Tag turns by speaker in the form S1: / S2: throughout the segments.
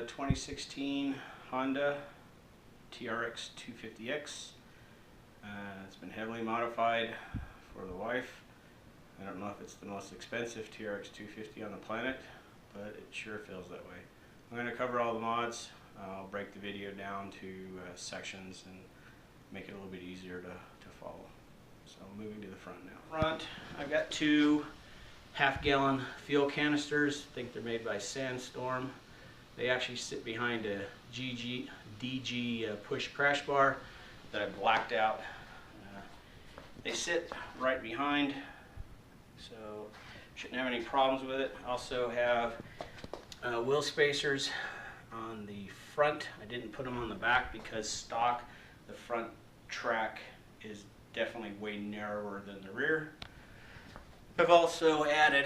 S1: 2016 Honda TRX250X. It's been heavily modified for the wife. I don't know if it's the most expensive TRX250 on the planet, but it sure feels that way. I'm going to cover all the mods. I'll break the video down to sections and make it a little bit easier to follow. So moving to the front now. Front, I've got two half-gallon fuel canisters. I think they're made by Sandstorm. They actually sit behind a DG push crash bar that I blacked out. They sit right behind, so shouldn't have any problems with it. Also have wheel spacers on the front. I didn't put them on the back because stock, the front track is definitely way narrower than the rear. I've also added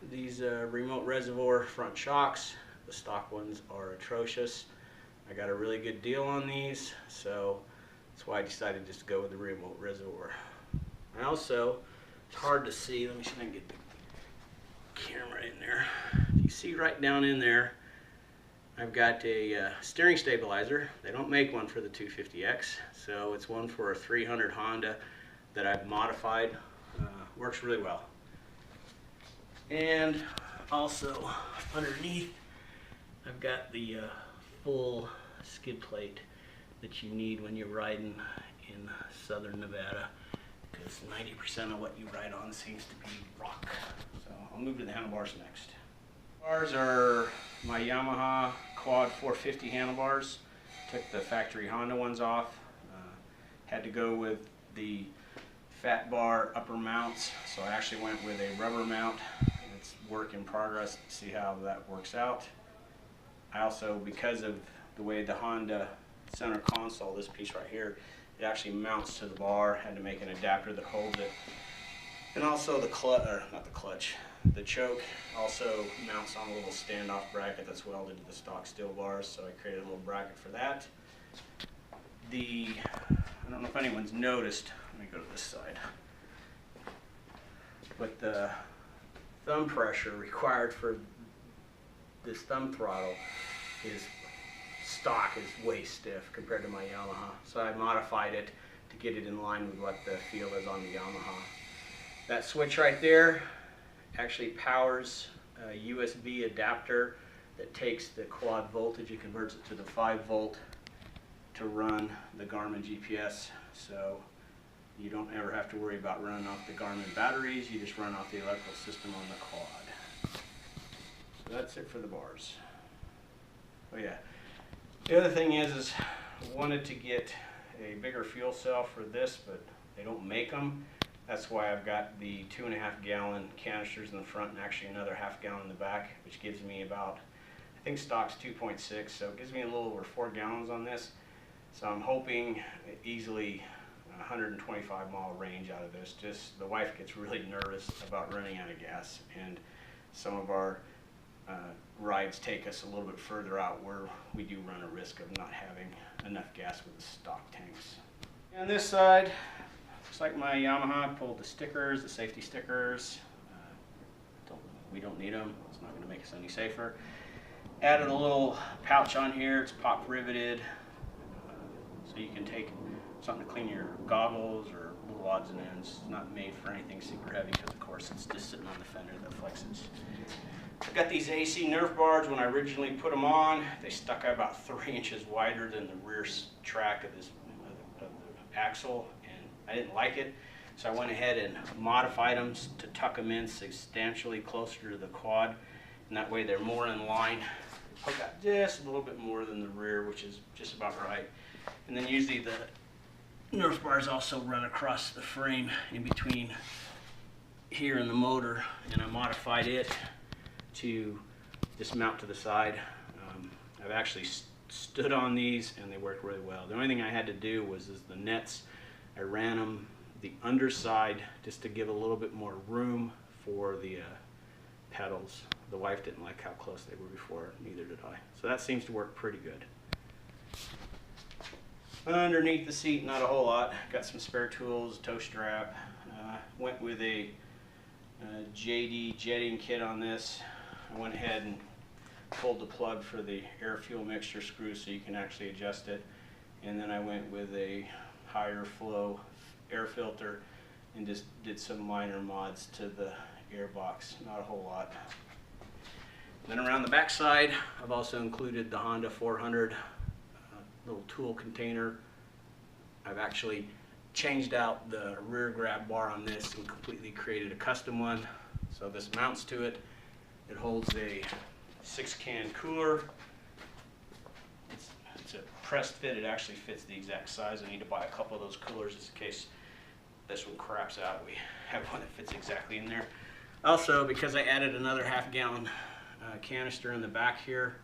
S1: these remote reservoir front shocks. The stock ones are atrocious. I got a really good deal on these, so that's why I decided just to go with the remote reservoir. And also, it's hard to see. Let me see if I can get the camera in there. You see right down in there, I've got a steering stabilizer. They don't make one for the 250X, so it's one for a 300 Honda that I've modified. Works really well. And also underneath, I've got the full skid plate that you need when you're riding in southern Nevada, because 90% of what you ride on seems to be rock. So I'll move to the handlebars next. Handlebars are my Yamaha Quad 450 handlebars. Took the factory Honda ones off. Had to go with the fat bar upper mounts, so I actually went with a rubber mount. It's work in progress to see how that works out. I also, because of the way the Honda center console, this piece right here, it actually mounts to the bar. Had to make an adapter that holds it. And also the clutch, or not the clutch, the choke also mounts on a little standoff bracket that's welded to the stock steel bars, so I created a little bracket for that. I don't know if anyone's noticed, let me go to this side, but the thumb pressure required for this thumb throttle is stock is way stiff compared to my Yamaha, so I modified it to get it in line with what the feel is on the Yamaha. That switch right there actually powers a USB adapter that takes the quad voltage and converts it to the 5 volt to run the Garmin GPS, so you don't ever have to worry about running off the Garmin batteries. You just run off the electrical system on the quad. So that's it for the bars. Oh yeah, the other thing is I wanted to get a bigger fuel cell for this, but they don't make them. That's why I've got the 2.5 gallon canisters in the front and actually another half gallon in the back, which gives me about, I think stock's 2.6, so it gives me a little over 4 gallons on this. So I'm hoping easily 125 mile range out of this. Just the wife gets really nervous about running out of gas, and some of our rides take us a little bit further out where we do run a risk of not having enough gas with the stock tanks. On this side, looks like my Yamaha pulled the stickers, the safety stickers. We don't need them. It's not going to make us any safer. Added a little pouch on here. It's pop riveted. So you can take something to clean your goggles or little odds and ends. It's not made for anything super heavy because, of course, it's just sitting on the fender that flexes. I've got these AC Nerf Bars. When I originally put them on, they stuck out about 3 inches wider than the rear track of the axle, and I didn't like it. So I went ahead and modified them to tuck them in substantially closer to the quad, and that way they're more in line. Poke out just a little bit more than the rear, which is just about right. And then usually the Nerf bars also run across the frame in between here and the motor, and I modified it to just mount to the side. I've actually stood on these and they work really well. The only thing I had to do was the nets, I ran them the underside just to give a little bit more room for the pedals. The wife didn't like how close they were before, neither did I. So that seems to work pretty good. Underneath the seat, not a whole lot. Got some spare tools, tow strap. Went with a JD jetting kit on this. I went ahead and pulled the plug for the air fuel mixture screw so you can actually adjust it. And then I went with a higher flow air filter and just did some minor mods to the air box, not a whole lot. Then around the back side, I've also included the Honda 400 little tool container. I've actually changed out the rear grab bar on this and completely created a custom one. So this mounts to it. It holds a 6-can cooler. It's a pressed fit. It actually fits the exact size. I need to buy a couple of those coolers just in case this one craps out. We have one that fits exactly in there. Also, because I added another half-gallon canister in the back here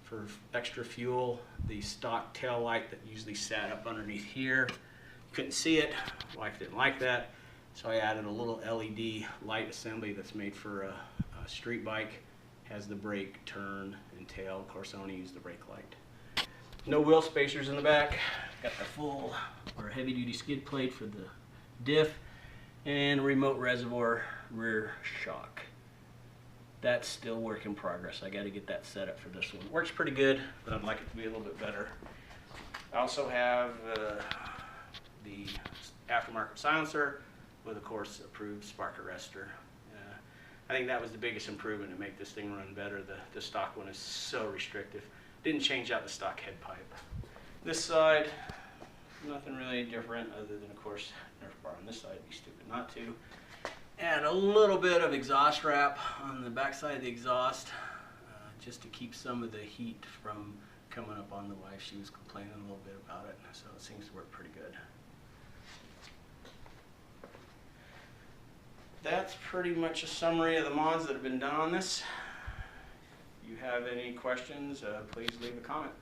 S1: for extra fuel, the stock tail light that usually sat up underneath here, you couldn't see it. Wife didn't like that, so I added a little LED light assembly that's made for a street bike. Has the brake, turn, and tail. Of course, I only use the brake light. No wheel spacers in the back. Got the full or heavy-duty skid plate for the diff, and remote reservoir rear shock. That's still work in progress. I got to get that set up for this one. Works pretty good, but I'd like it to be a little bit better. I also have the aftermarket silencer with, of course, approved spark arrestor. I think that was the biggest improvement to make this thing run better. The stock one is so restrictive. Didn't change out the stock head pipe. This side, nothing really different other than, of course, Nerf bar on this side. It'd be stupid not to. And a little bit of exhaust wrap on the back side of the exhaust, just to keep some of the heat from coming up on the wife. She was complaining a little bit about it, so it seems to work pretty good. That's pretty much a summary of the mods that have been done on this. If you have any questions, please leave a comment.